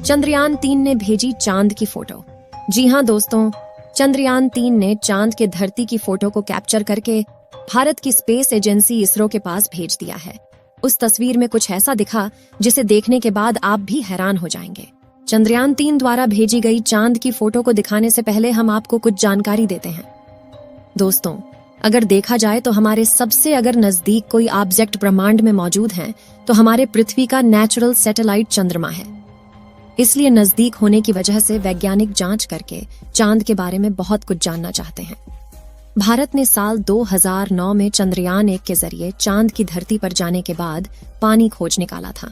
चंद्रयान-3 ने भेजी चांद की फोटो। जी हां दोस्तों, चंद्रयान-3 ने चांद के धरती की फोटो को कैप्चर करके भारत की स्पेस एजेंसी इसरो के पास भेज दिया है। उस तस्वीर में कुछ ऐसा दिखा जिसे देखने के बाद आप भी हैरान हो जाएंगे। चंद्रयान-3 द्वारा भेजी गई चांद की फोटो को दिखाने से पहले हम आपको कुछ जानकारी देते हैं। दोस्तों, अगर देखा जाए तो हमारे सबसे अगर नजदीक कोई ऑब्जेक्ट ब्रह्मांड में मौजूद हैं, तो हमारे पृथ्वी का नेचुरल सैटेलाइट चंद्रमा है। इसलिए नजदीक होने की वजह से वैज्ञानिक जांच करके चांद के बारे में बहुत कुछ जानना चाहते हैं। भारत ने साल 2009 में चंद्रयान-1 के जरिए चांद की धरती पर जाने के बाद पानी खोज निकाला था।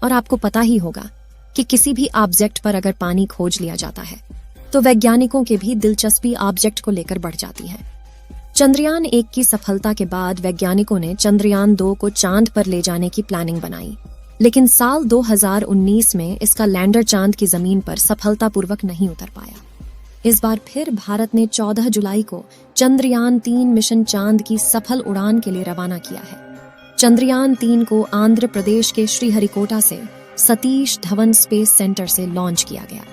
और आपको पता ही होगा कि किसी भी ऑब्जेक्ट पर अगर पानी खोज लिया जाता है तो वैज्ञानिकों की भी दिलचस्पी ऑब्जेक्ट को लेकर बढ़ जाती है। चंद्रयान-1 की सफलता के बाद वैज्ञानिकों ने चंद्रयान-2 को चांद पर ले जाने की प्लानिंग बनाई, लेकिन साल 2019 में इसका लैंडर चांद की जमीन पर सफलतापूर्वक नहीं उतर पाया। इस बार फिर भारत ने 14 जुलाई को चंद्रयान-3 मिशन चांद की सफल उड़ान के लिए रवाना किया है। चंद्रयान-3 को आंध्र प्रदेश के श्रीहरिकोटा से सतीश धवन स्पेस सेंटर से लॉन्च किया गया,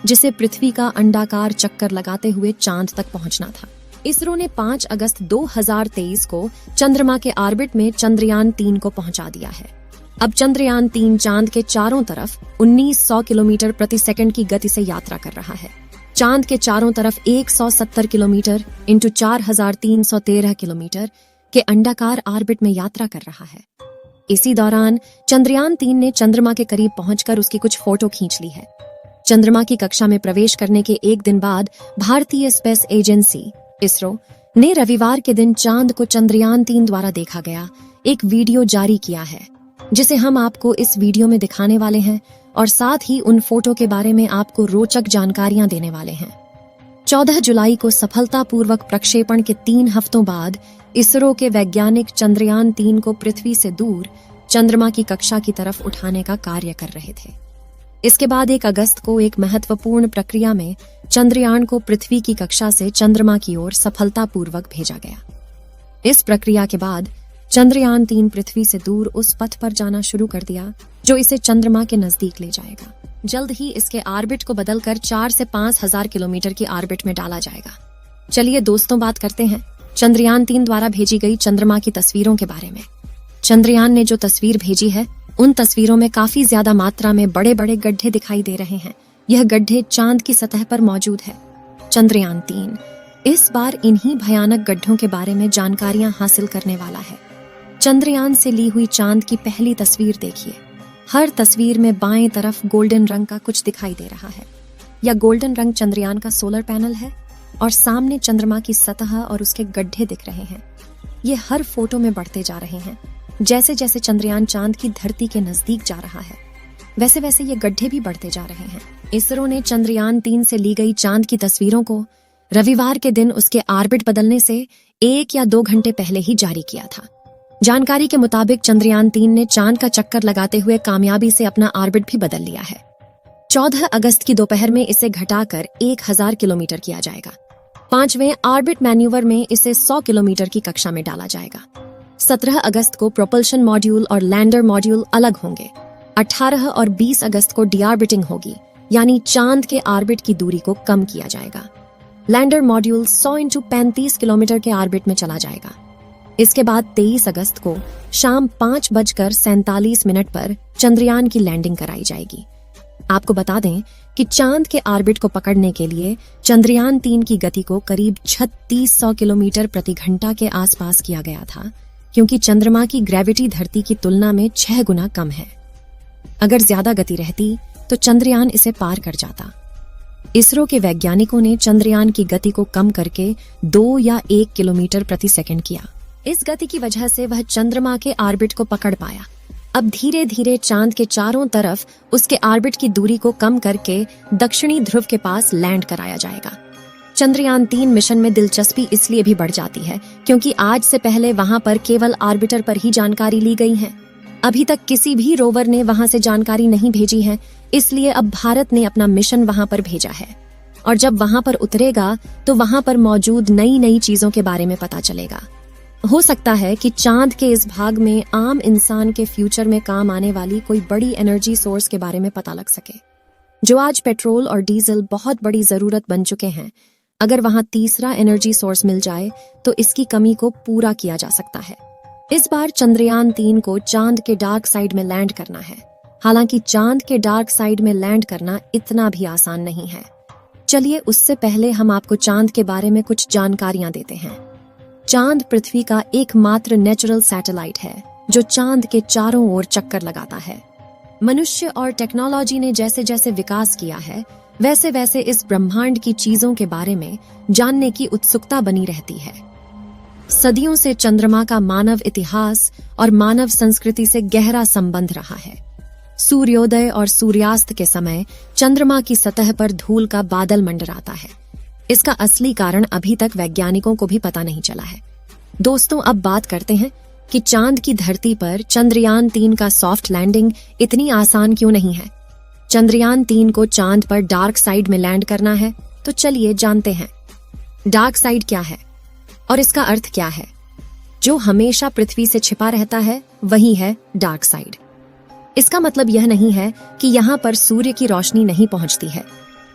जिसे पृथ्वी का अंडाकार चक्कर लगाते हुए चांद तक पहुंचना था। इसरो ने 5 अगस्त 2023 को चंद्रमा के ऑर्बिट में चंद्रयान-3 को पहुंचा दिया है। अब चंद्रयान-3 चांद के चारों तरफ 1900 किलोमीटर प्रति सेकंड की गति से यात्रा कर रहा है। चांद के चारों तरफ 170 किलोमीटर इंटू 4313 किलोमीटर के अंडाकार ऑर्बिट में यात्रा कर रहा है। इसी दौरान चंद्रयान-3 ने चंद्रमा के करीब पहुंचकर उसकी कुछ फोटो खींच ली है। चंद्रमा की कक्षा में प्रवेश करने के एक दिन बाद भारतीय स्पेस एजेंसी इसरो ने रविवार के दिन चांद को चंद्रयान-3 द्वारा देखा गया एक वीडियो जारी किया है, जिसे हम आपको इस वीडियो में दिखाने वाले हैं और साथ ही उन फोटो के बारे में आपको रोचक जानकारियां देने वाले हैं। 14 जुलाई को सफलतापूर्वक प्रक्षेपण के 3 हफ्तों बाद इसरो के वैज्ञानिक चंद्रयान-3 को पृथ्वी से दूर चंद्रमा की कक्षा की तरफ उठाने का कार्य कर रहे थे। इसके बाद 1 अगस्त को एक महत्वपूर्ण प्रक्रिया में चंद्रयान को पृथ्वी की कक्षा से चंद्रमा की ओर सफलतापूर्वक भेजा गया। इस प्रक्रिया के बाद चंद्रयान-3 पृथ्वी से दूर उस पथ पर जाना शुरू कर दिया जो इसे चंद्रमा के नजदीक ले जाएगा। जल्द ही इसके ऑर्बिट को बदलकर 4 से 5000 किलोमीटर की ऑर्बिट में डाला जाएगा। चलिए दोस्तों, बात करते हैं चंद्रयान-3 द्वारा भेजी गई चंद्रमा की तस्वीरों के बारे में। चंद्रयान ने जो तस्वीर भेजी है, उन तस्वीरों में काफी ज्यादा मात्रा में बड़े बड़े गड्ढे दिखाई दे रहे हैं। यह गड्ढे चांद की सतह पर मौजूद है। चंद्रयान-3 इस बार इन्हीं भयानक गड्ढों के बारे में जानकारियां हासिल करने वाला है। चंद्रयान से ली हुई चांद की पहली तस्वीर देखिए। हर तस्वीर में बाएं तरफ गोल्डन रंग का कुछ दिखाई दे रहा है। यह गोल्डन रंग चंद्रयान का सोलर पैनल है और सामने चंद्रमा की सतह और उसके गड्ढे दिख रहे हैं। ये हर फोटो में बढ़ते जा रहे हैं। जैसे जैसे चंद्रयान चांद की धरती के नजदीक जा रहा है, वैसे वैसे ये गड्ढे भी बढ़ते जा रहे हैं। इसरो ने चंद्रयान-3 से ली गई चांद की तस्वीरों को रविवार के दिन उसके ऑर्बिट बदलने से 1 या 2 घंटे पहले ही जारी किया था। जानकारी के मुताबिक चंद्रयान-3 ने चांद का चक्कर लगाते हुए कामयाबी से अपना ऑर्बिट भी बदल लिया है। 14 अगस्त की दोपहर में इसे घटाकर 1000 किलोमीटर किया जाएगा। 5वें ऑर्बिट मैन्यूवर में इसे 100 किलोमीटर की कक्षा में डाला जाएगा। 17 अगस्त को प्रोपल्शन मॉड्यूल और लैंडर मॉड्यूल अलग होंगे। 18 और 20 अगस्त को डीऑर्बिटिंग होगी, यानी चांद के ऑर्बिट की दूरी को कम किया जाएगा। लैंडर मॉड्यूल 100 × 35 किलोमीटर के ऑर्बिट में चला जाएगा। इसके बाद 23 अगस्त को शाम 5:47 पर चंद्रयान की लैंडिंग कराई जाएगी। आपको बता दें कि चांद के ऑर्बिट को पकड़ने के लिए चंद्रयान-3 की गति को करीब 3600 किलोमीटर प्रति घंटा के आसपास किया गया था, क्योंकि चंद्रमा की ग्रेविटी धरती की तुलना में 6 गुना कम है। अगर ज्यादा गति रहती तो चंद्रयान इसे पार कर जाता। इसरो के वैज्ञानिकों ने चंद्रयान की गति को कम करके 2 या 1 किलोमीटर प्रति सेकंड किया। इस गति की वजह से वह चंद्रमा के ऑर्बिट को पकड़ पाया। अब धीरे धीरे चांद के चारों तरफ उसके ऑर्बिट की दूरी को कम करके दक्षिणी ध्रुव के पास लैंड कराया जाएगा। चंद्रयान-3 मिशन में दिलचस्पी इसलिए भी बढ़ जाती है क्योंकि आज से पहले वहां पर केवल ऑर्बिटर पर ही जानकारी ली गई है। अभी तक किसी भी रोवर ने वहां से जानकारी नहीं भेजी है, इसलिए अब भारत ने अपना मिशन वहां पर भेजा है। और जब वहां पर उतरेगा तो वहां पर मौजूद नई नई चीजों के बारे में पता चलेगा। हो सकता है कि चांद के इस भाग में आम इंसान के फ्यूचर में काम आने वाली कोई बड़ी एनर्जी सोर्स के बारे में पता लग सके। जो आज पेट्रोल और डीजल बहुत बड़ी जरूरत बन चुके हैं। अगर वहां तीसरा एनर्जी सोर्स मिल जाए तो इसकी कमी को पूरा किया जा सकता है। इस बार चंद्रयान 3 को चांद के डार्क साइड में लैंड करना है। हालांकि चांद के डार्क साइड में लैंड करना इतना भी आसान नहीं है। चलिए उससे पहले हम आपको चांद के बारे में कुछ जानकारियां देते हैं। चांद पृथ्वी का एकमात्र नेचुरल सैटेलाइट है जो चांद के चारों ओर चक्कर लगाता है। मनुष्य और टेक्नोलॉजी ने जैसे जैसे विकास किया है वैसे वैसे इस ब्रह्मांड की चीजों के बारे में जानने की उत्सुकता बनी रहती है। सदियों से चंद्रमा का मानव इतिहास और मानव संस्कृति से गहरा संबंध रहा है। सूर्योदय और सूर्यास्त के समय चंद्रमा की सतह पर धूल का बादल मंडराता है। इसका असली कारण अभी तक वैज्ञानिकों को भी पता नहीं चला है। दोस्तों, अब बात करते हैं कि चांद की धरती पर चंद्रयान 3 का सॉफ्ट लैंडिंग इतनी आसान क्यों नहीं है। चंद्रयान 3 को चांद पर डार्क साइड में लैंड करना है, तो चलिए जानते हैं डार्क साइड क्या है और इसका अर्थ क्या है। जो हमेशा पृथ्वी से छिपा रहता है वही है डार्क साइड। इसका मतलब यह नहीं है कि यहाँ पर सूर्य की रोशनी नहीं पहुंचती है।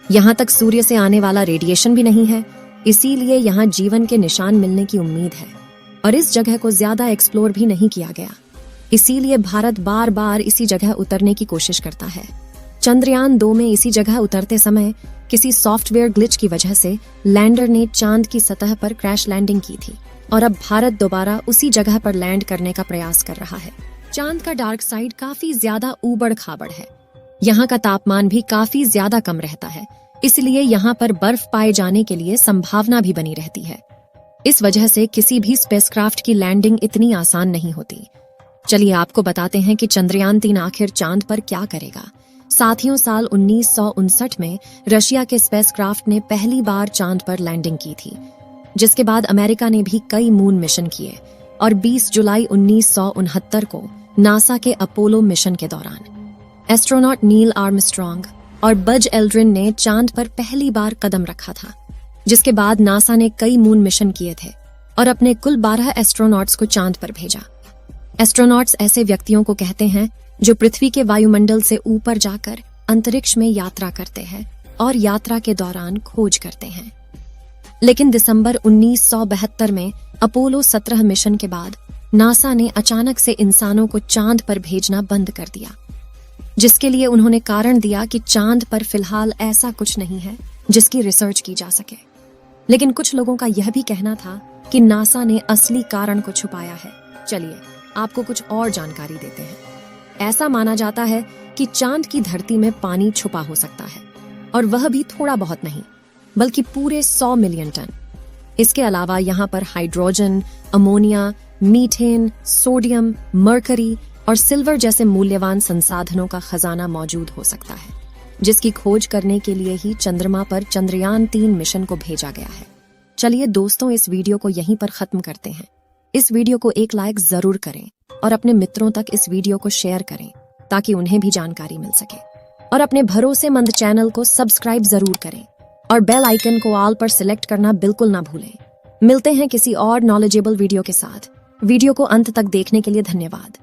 यहाँ तक सूर्य से आने वाला रेडिएशन भी नहीं है, इसीलिए यहाँ जीवन के निशान मिलने की उम्मीद है। और इस जगह को ज्यादा एक्सप्लोर भी नहीं किया गया, इसीलिए भारत बार बार इसी जगह उतरने की कोशिश करता है। चंद्रयान 2 में इसी जगह उतरते समय किसी सॉफ्टवेयर ग्लिच की वजह से लैंडर ने चांद की सतह पर क्रैश लैंडिंग की थी और अब भारत दोबारा उसी जगह पर लैंड करने का प्रयास कर रहा है। चांद का डार्क साइड काफी ज्यादा ऊबड़ खाबड़ है। यहाँ का तापमान भी काफी ज्यादा कम रहता है, इसलिए यहाँ पर बर्फ पाए जाने के लिए संभावना भी बनी रहती है। इस वजह से किसी भी स्पेसक्राफ्ट की लैंडिंग इतनी आसान नहीं होती। चलिए आपको बताते हैं कि चंद्रयान 3 आखिर चांद पर क्या करेगा। साथियों, साल 1959 में रशिया के स्पेसक्राफ्ट ने पहली बार चांद पर लैंडिंग की थी, जिसके बाद अमेरिका ने भी कई मून मिशन किए और 20 जुलाई 1969 को नासा के अपोलो मिशन के दौरान एस्ट्रोनॉट नील आर्मस्ट्रॉन्ग और बज एल्ड्रिन ने चांद पर पहली बार कदम रखा था। जिसके बाद नासा ने कई मून मिशन किए थे और अपने कुल 12 एस्ट्रोनॉट्स को चांद पर भेजा। एस्ट्रोनॉट्स ऐसे व्यक्तियों को कहते हैं जो पृथ्वी के वायुमंडल से ऊपर जाकर अंतरिक्ष में यात्रा करते हैं और यात्रा के दौरान खोज करते हैं। लेकिन दिसंबर 1972 में अपोलो 17 मिशन के बाद नासा ने अचानक से इंसानों को चांद पर भेजना बंद कर दिया, जिसके लिए उन्होंने कारण दिया कि चांद पर फिलहाल ऐसा कुछ नहीं है जिसकी रिसर्च की जा सके। लेकिन कुछ लोगों का यह भी कहना था कि नासा ने असली कारण को छुपाया है। चलिए आपको कुछ और जानकारी देते हैं। ऐसा माना जाता है कि चांद की धरती में पानी छुपा हो सकता है, और वह भी थोड़ा बहुत नहीं बल्कि पूरे 100 मिलियन टन। इसके अलावा यहाँ पर hydrogen, ammonia, methane, sodium, mercury और सिल्वर जैसे मूल्यवान संसाधनों का खजाना मौजूद हो सकता है, जिसकी खोज करने के लिए ही चंद्रमा पर चंद्रयान 3 मिशन को भेजा गया है। चलिए दोस्तों, इस वीडियो को यहीं पर खत्म करते हैं। इस वीडियो को एक लाइक जरूर करें और अपने मित्रों तक इस वीडियो को शेयर करें ताकि उन्हें भी जानकारी मिल सके। और अपने भरोसेमंद चैनल को सब्सक्राइब जरूर करें और बेल आइकन को ऑल पर सिलेक्ट करना बिल्कुल ना भूलें। मिलते हैं किसी और नॉलेजेबल वीडियो के साथ। वीडियो को अंत तक देखने के लिए धन्यवाद।